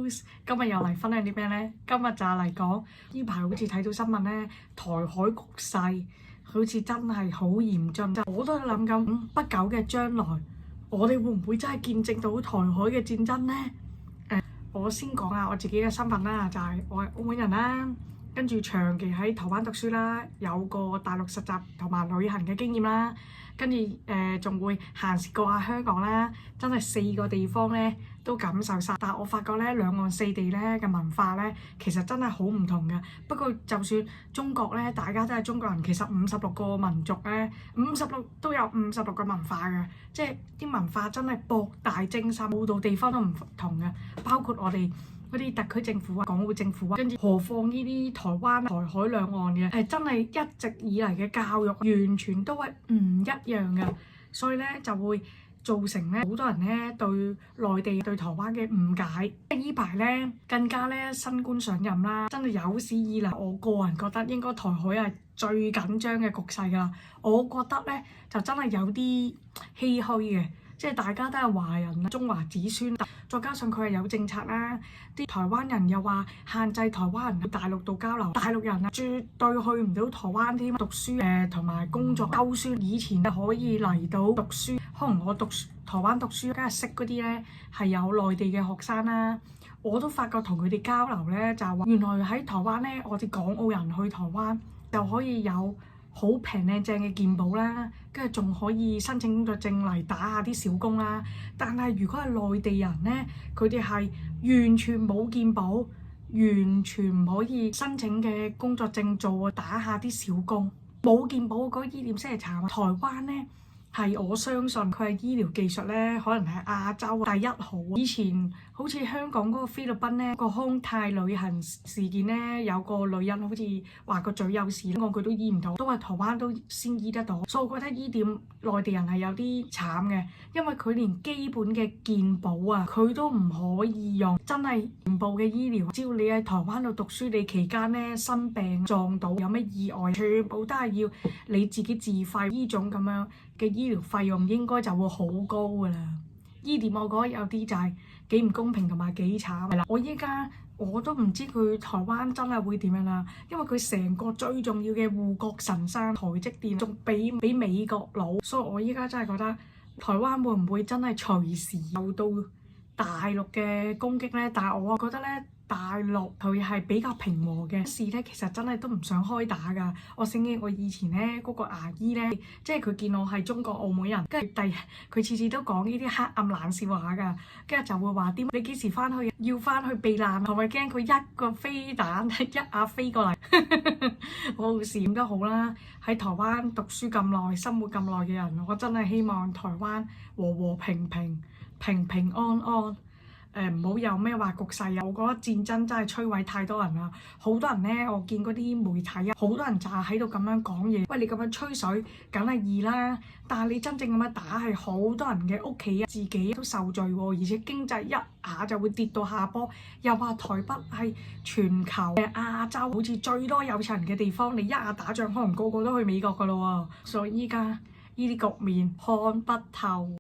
news， 今日又嚟分享啲咩呢？今日就係嚟講呢排好似睇到新聞呢，台海局勢好似真係好嚴峻。我都諗緊，不久嘅將來，我哋會唔會真係見證到台海嘅戰爭呢？我先講下我自己嘅身份啦，就係我係澳門人啦，跟住長期喺台灣讀書啦，有個大陸實習同埋旅行嘅經驗啦，跟住仲會閒時過下香港啦，真係4個地方咧都感受晒。但係我發覺咧，兩岸四地咧嘅文化咧其實真係好唔同嘅。不過就算中國咧，大家都係中國人，其實56個民族咧，56都有56個文化嘅，即係啲文化真係博大精深，好多地方都唔同嘅，包括我哋嗰啲特區政府啊、港澳政府啊，跟住何況呢啲台灣、台海兩岸嘅，係真係一直以嚟嘅教育完全都係唔一樣嘅，所以咧就會造成咧好多人咧對內地對台灣嘅誤解。呢排咧更加咧新官上任啦，真係有史以嚟我個人覺得應該台海係最緊張嘅局勢㗎。我覺得咧就真係有啲唏噓嘅。即係大家都係華人啦，中華子孫，再加上佢係有政策啦，啲台灣人又話限制台灣人去大陸度交流，大陸人啊絕對去唔到台灣添，讀書同埋工作。就算以前可以嚟到讀書，可能我台灣讀書，梗係識嗰啲咧係有內地嘅學生啦，我都發覺同佢哋交流咧就係話，原來喺台灣咧，我哋港澳人去台灣就可以有好平靚正嘅健保啦，跟住仲可以申請工作證嚟打下啲小工啦。但係如果係內地人咧，佢哋係完全冇健保，完全唔可以申請嘅工作證做打下啲小工，冇健保嗰個醫療先係慘。台灣咧係我相信佢係醫療技術咧，可能係亞洲第一好。以前好似香港嗰個菲律賓咧個康泰旅行事件咧，有個女人好似話個嘴有事，佢都醫唔到，都係台灣都先醫得到。所以我覺得呢點內地人係有啲慘嘅，因為佢連基本嘅健保啊，佢都唔可以用，真係全部嘅醫療，只要你喺台灣度讀書，你期間咧生病撞到有咩意外，全部都係要你自己自費。呢種咁樣嘅醫療費用應該就會好高㗎啦。呢點我覺得有啲就係幾唔公平同埋幾慘。係啦，我都唔知佢台灣真係會點樣啦，因為佢成個最重要嘅護國神山台積電仲俾美國佬，所以我依家真係覺得台灣會唔會真係隨時受到大陸嘅攻擊咧？但係我覺得咧，大陸佢係比較平和嘅事咧，其實真係都唔想開打㗎。我醒起我以前咧嗰個牙醫咧，即係佢見我係中國澳門人，跟住佢次次都講呢啲黑暗冷笑話㗎，跟住就會話點你幾時翻去？要翻去避難，係咪驚佢一個飛彈一下飛過嚟？好好笑。點都好啦，喺台灣讀書咁耐、生活咁耐嘅人，我真係希望台灣和和平平、平平安安。唔好有咩話局勢啊！我覺得戰爭真係摧毀太多人啦。好多人咧，我見嗰啲媒體啊，好多人就係喺度咁樣講嘢。喂，你咁樣吹水，梗係易啦。但係你真正咁樣打，係好多人嘅屋企啊，自己都受罪喎。而且經濟一下就會跌到下坡。又話台北係全球亞洲好似最多有錢人嘅地方，你一下打仗，可能個個都去美國㗎咯喎。所以依家呢啲局面看不透。